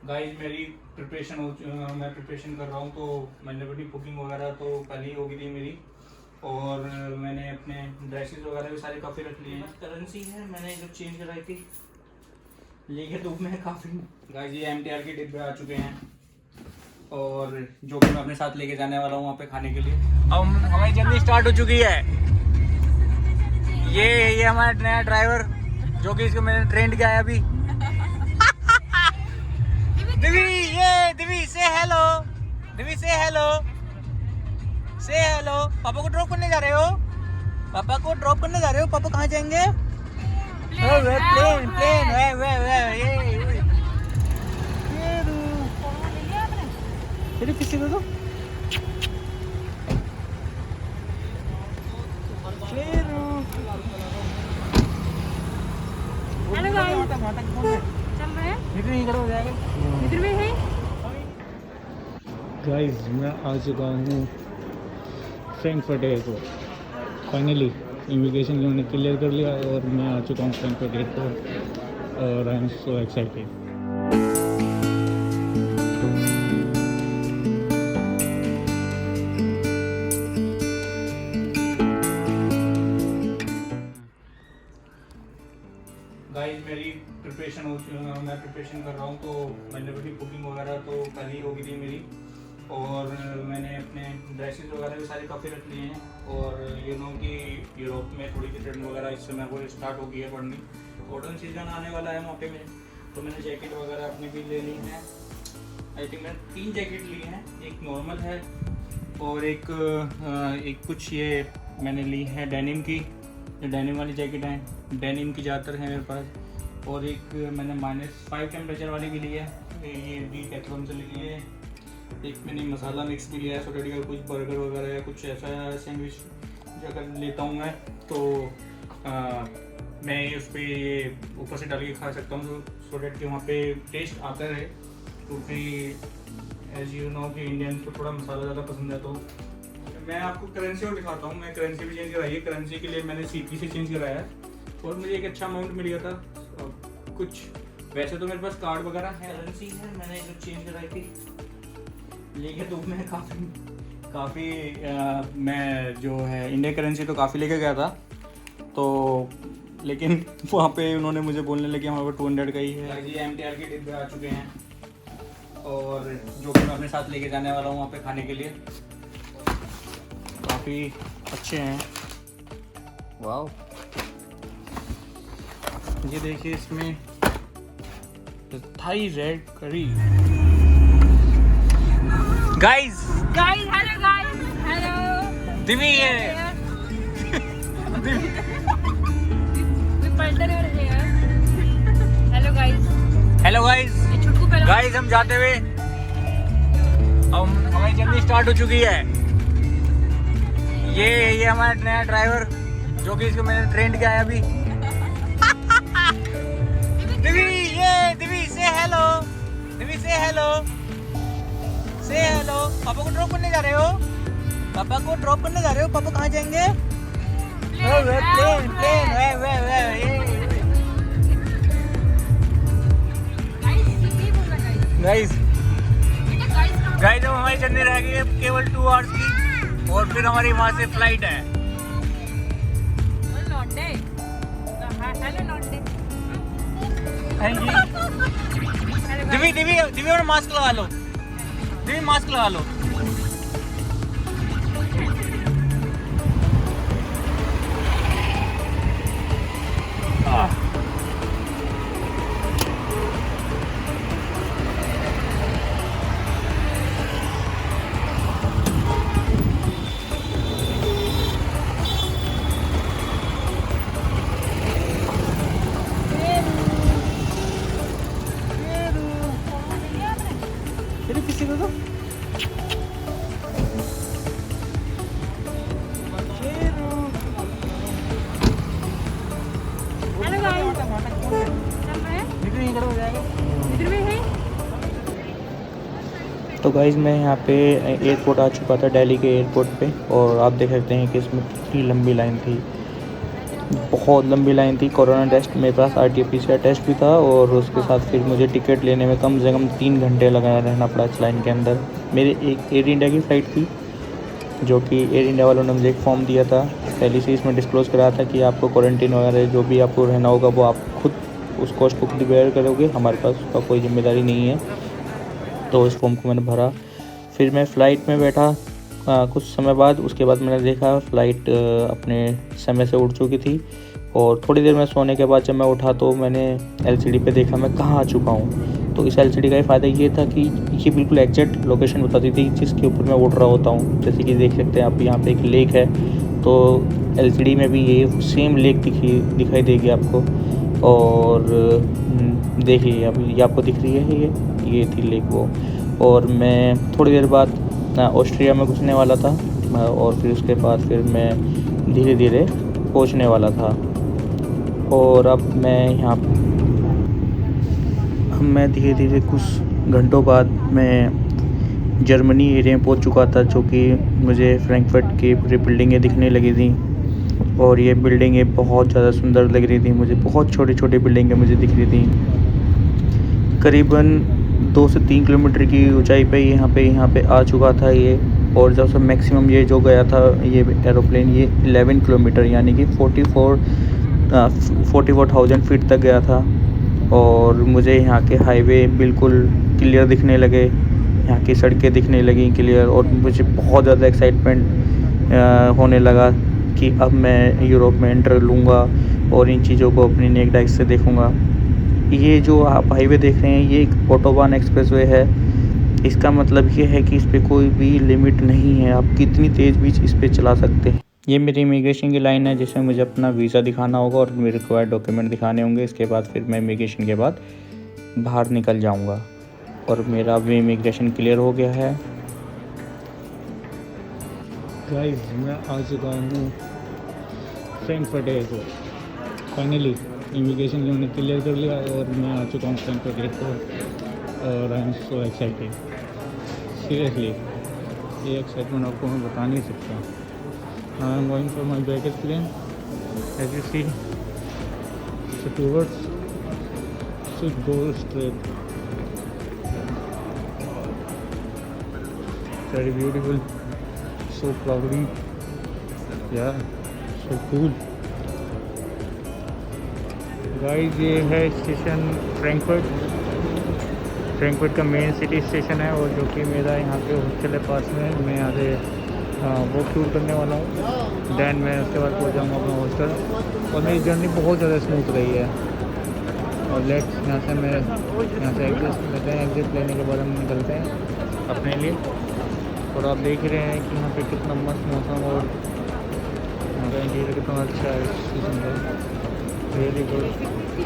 Guys मेरी मैं preparation कर रहा हूँ, तो मैंने अपनी बुकिंग वगैरह तो कल ही हो गई थी मेरी। और मैंने अपने ड्रेसेस वगैरह भी सारे काफ़ी रख लिए हैं। करेंसी है मैंने जो चेंज कराई थी, लेके धूप में काफ़ी। गाइस ये MTR के डिब्बे आ चुके हैं और जो कि मैं अपने साथ लेके जाने वाला हूँ वहाँ पे खाने के लिए। अब हमारी जर्नी स्टार्ट हो चुकी है। ये हमारा नया ड्राइवर जो कि इसको मैंने ट्रेंड किया है अभी। दिवी से हेलो, दिवी से हेलो, से हेलो। पापा को ड्रॉप करने जा रहे हो? पापा को ड्रॉप करने जा रहे हो? पापा कहाँ जाएंगे? प्लेन प्लेन ये किसी को दो। हेलो गाइस, चल रहे हैं इधर में है। गाइस मैं आ चुका हूँ फ्रैंकफर्ट एयरपोर्ट। फाइनली इमिग्रेशन उन्होंने क्लियर कर लिया और मैं आ चुका हूँ फ्रैंकफर्ट एयरपोर्ट और I am so excited. Guys मेरी मैं प्रिपरेशन कर रहा हूँ, तो मैंने अपनी बुकिंग वगैरह तो कल ही हो गई थी मेरी। और मैंने अपने ड्रेसेस वगैरह भी सारे काफ़ी रख लिए हैं। और कि यूरोप में थोड़ी सी ठंड वगैरह इस समय वो स्टार्ट हो गई है पड़नी। कॉटन सीजन आने वाला है वहाँ पे में, तो मैंने जैकेट वगैरह अपने भी ले ली हैं। आई थिंक मैंने 3 जैकेट लिए हैं, एक नॉर्मल है और एक कुछ ये मैंने ली है डेनिम की, जो डेनिम वाली जैकेट हैं, डेनिम की ज़्यादातर है मेरे पास। और एक मैंने -5 टेम्परेचर वाली भी ली है, ये डीकैथलॉन से ली है। एक मैंने मसाला मिक्स भी लिया है सोटेडी का, कुछ बर्गर वगैरह या कुछ ऐसा सैंडविच जो अगर लेता हूँ मैं तो मैं उस पर ये ऊपर से डाल के खा सकता हूँ, सो डेट कि वहाँ पे टेस्ट आता रहे। क्योंकि एज यू नो कि इंडियन को थोड़ा मसाला ज़्यादा पसंद है। तो मैं आपको करेंसी और दिखाता हूँ। मैं करेंसी भी चेंज कराई है, करेंसी के लिए मैंने CP से चेंज कराया है और मुझे एक अच्छा अमाउंट मिल गया था। कुछ वैसे तो मेरे पास कार्ड वगैरह है, करेंसी है मैंने जो चेंज कराई थी, लेके धूप में काफ़ी मैं जो है इंडियन करेंसी तो काफ़ी लेके गया था, तो लेकिन वहाँ पे उन्होंने मुझे बोलने लगे हमारे 200 का ही है। ये MTR के डिब्बे आ चुके हैं और जो कि मैं अपने साथ लेके जाने वाला हूँ वहाँ पे खाने के लिए। काफ़ी अच्छे हैं। वाह, ये देखिए इसमें थाई रेड करी। गाइस हेलो गाइस, हेलो दिवी है। हेलो गाइस, गाइस हम जाते हुए अब हमारी जर्नी स्टार्ट हो चुकी है। ये हमारा नया ड्राइवर जो कि इसको मैंने ट्रेंड किया है अभी। दिवी से हेलो, दिवी से हेलो, से हेलो। पापा को ड्रॉप करने जा रहे हो? पापा को ड्रॉप करने जा रहे हो? पापा कहाँ जाएंगे? प्लेन गाइस अब हमारी जर्नी रह गई है केवल 2 आवर्स की और फिर हमारी वहाँ से फ्लाइट है। दिवी और मास्क लगा लो, दिवी मास्क लगा लो। किसी को दो। हेलो गाइस, चल रहे हैं इधर में है। तो गाइज़ मैं यहाँ पे एयरपोर्ट आ चुका था, दिल्ली के एयरपोर्ट पे, और आप देख सकते हैं कि इसमें कितनी लंबी लाइन थी। बहुत लंबी लाइन थी। कोरोना टेस्ट मेरे पास RT-PCR टेस्ट भी था और उसके साथ फिर मुझे टिकट लेने में कम से कम 3 घंटे लगाया रहना पड़ा इस लाइन के अंदर। मेरी एक एयर इंडिया की फ़्लाइट थी, जो कि एयर इंडिया वालों ने मुझे एक फॉर्म दिया था, पहले से इसमें डिस्क्लोज़ कराया था कि आपको क्वारंटीन वगैरह जो भी आपको रहना होगा वो आप खुद उस कॉस्ट को खुद बेयर करोगे, हमारे पास उसका कोई जिम्मेदारी नहीं है। तो इस फॉर्म को मैंने भरा, फिर मैं फ़्लाइट में बैठा कुछ समय बाद। उसके बाद मैंने देखा फ़्लाइट अपने समय से उड़ चुकी थी और थोड़ी देर में सोने के बाद जब मैं उठा तो मैंने LCD पे देखा मैं कहाँ आ चुका हूँ। तो इस LCD का ये फ़ायदा ये था कि ये बिल्कुल एग्जैक्ट लोकेशन बताती थी जिसके ऊपर मैं उड़ रहा होता हूँ। जैसे कि देख सकते हैं आप, यहाँ पे एक लेक है, तो LCD में भी ये सेम लेक दिखाई देगी आपको। और देखिए अब ये आपको दिख रही है, ये थी लेक वो। और मैं थोड़ी देर बाद ऑस्ट्रिया में घुसने वाला था और फिर उसके बाद फिर मैं धीरे धीरे पहुंचने वाला था। और अब मैं धीरे धीरे कुछ घंटों बाद मैं जर्मनी एरिया में पहुंच चुका था, जो कि मुझे फ्रैंकफर्ट की पूरी बिल्डिंगें दिखने लगी थी। और ये बिल्डिंगें बहुत ज़्यादा सुंदर लग रही थी मुझे, बहुत छोटी छोटी बिल्डिंगें मुझे दिख रही थी। करीबन 2 से 3 किलोमीटर की ऊंचाई पे यहाँ पे आ चुका था ये। और जब से मैक्सिमम ये जो गया था ये एरोप्लेन, ये 11 किलोमीटर यानी कि 44,000 फीट तक गया था। और मुझे यहाँ के हाईवे बिल्कुल क्लियर दिखने लगे, यहाँ की सड़कें दिखने लगी क्लियर। और मुझे बहुत ज़्यादा एक्साइटमेंट होने लगा कि अब मैं यूरोप में एंटर लूँगा और इन चीज़ों को अपनी नेक्ड आइज़ से देखूँगा। ये जो आप हाईवे देख रहे हैं ये एक ऑटोबान एक्सप्रेसवे है। इसका मतलब ये है कि इस पर कोई भी लिमिट नहीं है, आप कितनी तेज़ भी इस पर चला सकते हैं। ये मेरी इमिग्रेशन की लाइन है जिसमें मुझे अपना वीज़ा दिखाना होगा और मेरे रिक्वायर्ड डॉक्यूमेंट दिखाने होंगे। इसके बाद फिर मैं इमिग्रेशन के बाद बाहर निकल जाऊंगा। और मेरा अभी इमिग्रेशन क्लियर हो गया है। गाइस मैं आ चुका हूँ फ्रैंकफर्ट एयरपोर्ट। फाइनली इमिग्रेशन मैंने क्लियर कर लिया और मैं आ चुका हूँ फ्रैंकफर्ट एयरपोर्ट। और I am so excited, seriously ये एक्साइटमेंट आपको मैं बता नहीं सकता। I am going for my baggage plane, as you see towards should go straight. Very beautiful, so cloudy, yeah, so cool. Guys ये है स्टेशन फ्रैंकफर्ट का मेन सिटी स्टेशन है और जो कि मेरा यहाँ पे हॉस्टल है पास में। मैं यहाँ से वॉक टूर करने वाला हूँ, दैन मैं उसके बाद पहुँच जाऊँगा अपना हॉस्टल। और मेरी जर्नी बहुत ज़्यादा स्मूथ रही है। और लेट्स यहाँ से एग्जिट लेते हैं। एग्जिट लेने के बाद हम निकलते हैं अपने लिए। और आप देख रहे हैं कि यहाँ पे कितना मस्त मौसम और यहाँ का इंटीरियर कितना अच्छा है स्टेशन का। Really good,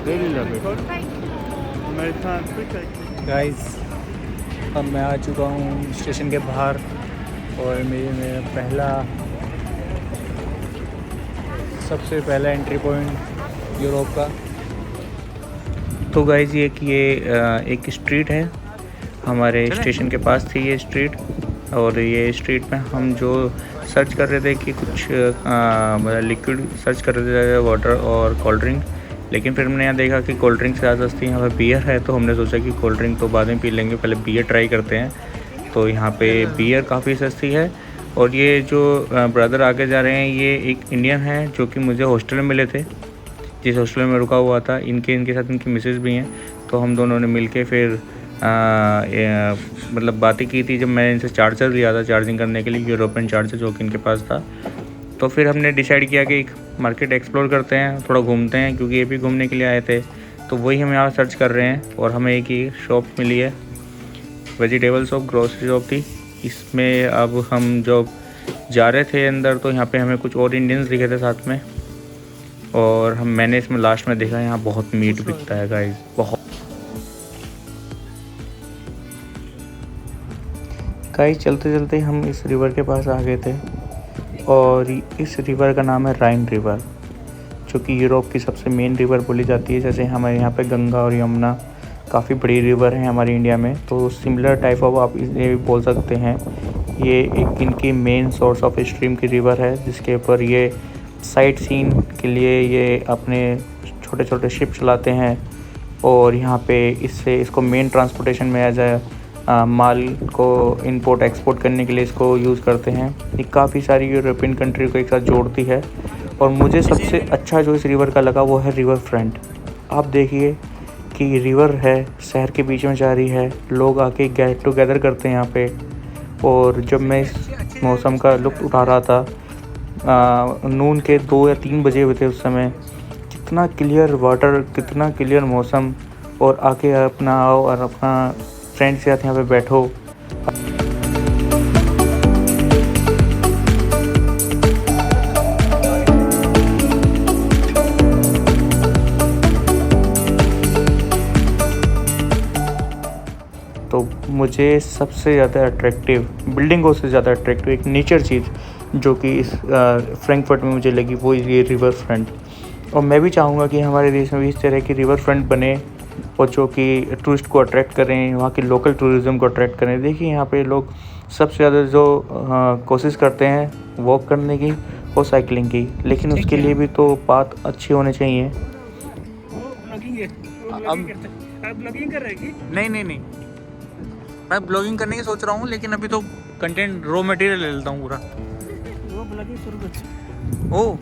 really love it. मेरे साथ गाइस अब मैं आ चुका हूँ स्टेशन के बाहर और मेरा सबसे पहला एंट्री पॉइंट यूरोप का। तो गाइज़ ये एक स्ट्रीट है, हमारे स्टेशन के पास थी ये स्ट्रीट। और ये स्ट्रीट में हम जो सर्च कर रहे थे कि कुछ लिक्विड सर्च कर रहे थे, वाटर और कोल्ड ड्रिंक। लेकिन फिर हमने यहाँ देखा कि कोल्ड ड्रिंक से ज़्यादा सस्ती यहाँ पर बियर है, तो हमने सोचा कि कोल्ड ड्रिंक तो बाद में पी लेंगे, पहले बियर ट्राई करते हैं। तो यहाँ पे बियर काफ़ी सस्ती है। और ये जो ब्रदर आगे जा रहे हैं ये एक इंडियन है जो कि मुझे हॉस्टल में मिले थे, जिस हॉस्टल में रुका हुआ था। इनके साथ इनकी मिसेज भी हैं। तो हम दोनों ने मिलके फिर मतलब बातें की थी जब मैंने इनसे चार्जर लिया था चार्जिंग करने के लिए, यूरोपियन चार्जर जो कि इनके पास था। तो फिर हमने डिसाइड किया कि एक मार्केट एक्सप्लोर करते हैं, थोड़ा घूमते हैं, क्योंकि ये भी घूमने के लिए आए थे। तो वही हम यहाँ सर्च कर रहे हैं और हमें एक ही शॉप मिली है, वेजिटेबल शॉप, ग्रोसरी शॉप थी। इसमें अब हम जब जा रहे थे अंदर तो यहाँ पे हमें कुछ और इंडियंस दिखे थे साथ में। और मैंने इसमें लास्ट में देखा यहाँ बहुत मीट बिकता है गाइस, बहुत। गाइस चलते चलते हम इस रिवर के पास आ गए थे और इस रिवर का नाम है राइन रिवर, जो कि यूरोप की सबसे मेन रिवर बोली जाती है। जैसे हमारे यहाँ पे गंगा और यमुना काफ़ी बड़ी रिवर है हमारे इंडिया में, तो सिमिलर टाइप ऑफ आप इसे भी बोल सकते हैं। ये एक इनकी मेन सोर्स ऑफ स्ट्रीम की रिवर है जिसके ऊपर ये साइट सीन के लिए ये अपने छोटे छोटे शिप चलाते हैं और यहाँ पे इसको मेन ट्रांसपोर्टेशन में एज अ माल को इंपोर्ट एक्सपोर्ट करने के लिए इसको यूज़ करते हैं। ये काफ़ी सारी यूरोपियन कंट्री को एक साथ जोड़ती है। और मुझे सबसे अच्छा जो इस रिवर का लगा वो है रिवर फ्रंट। आप देखिए कि रिवर है, शहर के बीच में जा रही है, लोग आके गेट टुगेदर करते हैं यहाँ पे। और जब मैं इस मौसम का लुत्फ़ उठा रहा था, नून के 2 या 3 बजे हुए थे उस समय, कितना क्लियर वाटर, कितना क्लियर मौसम। और आके अपना आओ और अपना फ्रेंड्स के साथ यहाँ पे बैठो। तो मुझे सबसे ज़्यादा अट्रैक्टिव, बिल्डिंगों से ज़्यादा अट्रैक्टिव एक नेचर चीज़ जो कि इस फ्रैंकफर्ट में मुझे लगी वो ये रिवर फ्रंट। और मैं भी चाहूँगा कि हमारे देश में भी इस तरह की रिवर फ्रंट बने और जो कि टूरिस्ट को अट्रैक्ट करें, वहाँ के लोकल टूरिज़्म को अट्रैक्ट करें। देखिए यहाँ पे लोग सबसे ज़्यादा जो कोशिश करते हैं वॉक करने की और साइकिलिंग की, लेकिन उसके लिए भी तो पाथ अच्छी होने चाहिए। ब्लॉगिंग कर रहे हैं? नहीं, मैं ब्लॉगिंग करने की सोच रहा हूँ, लेकिन अभी तो कंटेंट रॉ मटेरियल ले लेता हूँ पूरा। वो ब्लॉगिंग शुरू कर। ओ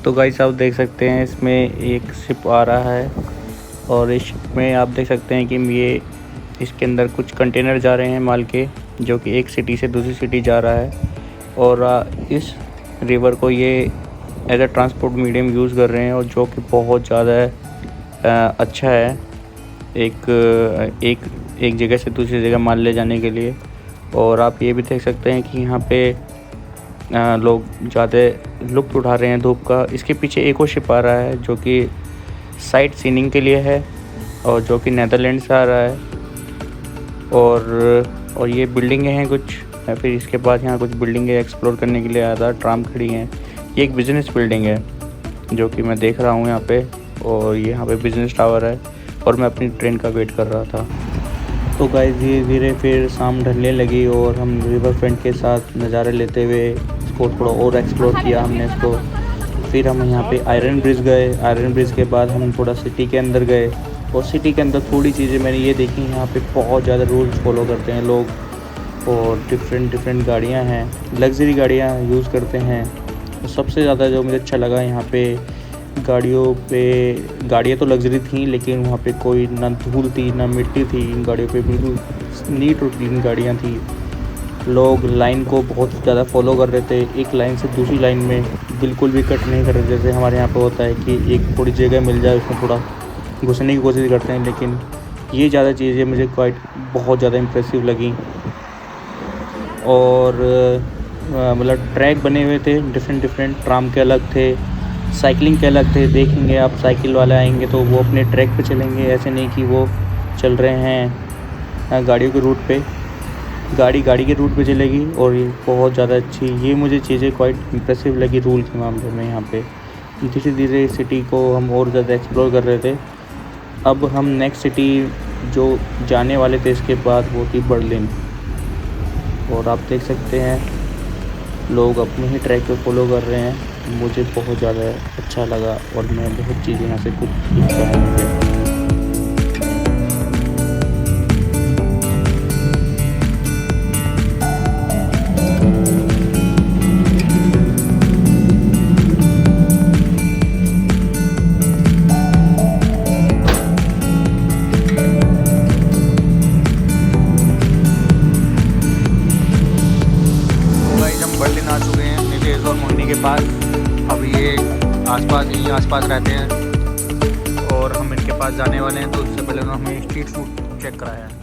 तो गाइस आप देख सकते हैं इसमें एक शिप आ रहा है और इस शिप में आप देख सकते हैं कि ये इसके अंदर कुछ कंटेनर जा रहे हैं माल के, जो कि एक सिटी से दूसरी सिटी जा रहा है। और इस रिवर को ये as a transport medium use कर रहे हैं और जो कि बहुत ज़्यादा अच्छा है एक जगह से दूसरी जगह माल ले जाने के लिए। और आप ये भी देख सकते हैं कि यहाँ पे लोग ज़्यादा लुत्फ़ उठा रहे हैं धूप का। इसके पीछे एक और शिप आ रहा है जो कि साइट सीनिंग के लिए है और जो कि नीदरलैंड से आ रहा है। और ये बिल्डिंगें हैं कुछ, या फिर इसके बाद यहाँ कुछ बिल्डिंगें एक्सप्लोर करने के लिए आया था, ट्राम खड़ी हैं। ये एक बिज़नेस बिल्डिंग है जो कि मैं देख रहा हूँ यहाँ पे, और यहाँ पे बिज़नेस टावर है और मैं अपनी ट्रेन का वेट कर रहा था। तो गाइस धीरे धीरे फिर शाम ढलने लगी और हम रिवर फ्रंट के साथ नज़ारे लेते हुए इसको थोड़ा और एक्सप्लोर किया हमने इसको। फिर हम यहाँ पे आयरन ब्रिज गए। आयरन ब्रिज के बाद हम थोड़ा सिटी के अंदर गए और सिटी के अंदर थोड़ी चीज़ें मैंने ये देखी, यहाँ पे बहुत ज़्यादा रूल्स फॉलो करते हैं लोग और डिफरेंट गाड़ियाँ हैं, लग्जरी गाड़ियाँ यूज़ करते हैं। और सबसे ज़्यादा जो मुझे अच्छा लगा यहाँ पे गाड़ियाँ तो लग्जरी थी, लेकिन वहाँ पे कोई ना धूल थी ना मिट्टी थी। इन गाड़ियों पे बिल्कुल नीट और क्लीन गाड़ियाँ थी। लोग लाइन को बहुत ज़्यादा फॉलो कर रहे थे, एक लाइन से दूसरी लाइन में बिल्कुल भी कट नहीं कर रहे। जैसे हमारे यहाँ पे होता है कि एक थोड़ी जगह मिल जाए उसमें थोड़ा घुसने की कोशिश करते हैं, लेकिन ये ज़्यादा चीज़ें मुझे बहुत ज़्यादा इम्प्रेसिव लगी। और मतलब ट्रैक बने हुए थे डिफरेंट, ट्राम के अलग थे, साइकिलिंग के अलग थे। देखेंगे आप साइकिल वाले आएंगे तो वो अपने ट्रैक पे चलेंगे, ऐसे नहीं कि वो चल रहे हैं गाड़ियों के रूट पे, गाड़ी के रूट पे चलेगी। और ये बहुत ज़्यादा अच्छी, ये मुझे चीज़ें क्वाइट इम्प्रेसिव लगी रूल के मामले में। यहाँ पे धीरे धीरे सिटी को हम और ज़्यादा एक्सप्लोर कर रहे थे। अब हम नेक्स्ट सिटी जो जाने वाले थे इसके बाद वो थी बर्लिन। और आप देख सकते हैं लोग अपने ही ट्रैक पे फॉलो कर रहे हैं। मुझे बहुत ज़्यादा अच्छा लगा और मैं बहुत चीज़ें यहाँ से कुछ सीख रहा हूँ। बर्लिन आ चुके हैं नीलेश और मोनी के पास। अब ये आसपास रहते हैं और हम इनके पास जाने वाले हैं। तो उससे पहले उन्होंने हमें स्ट्रीट फूड चेक कराया है।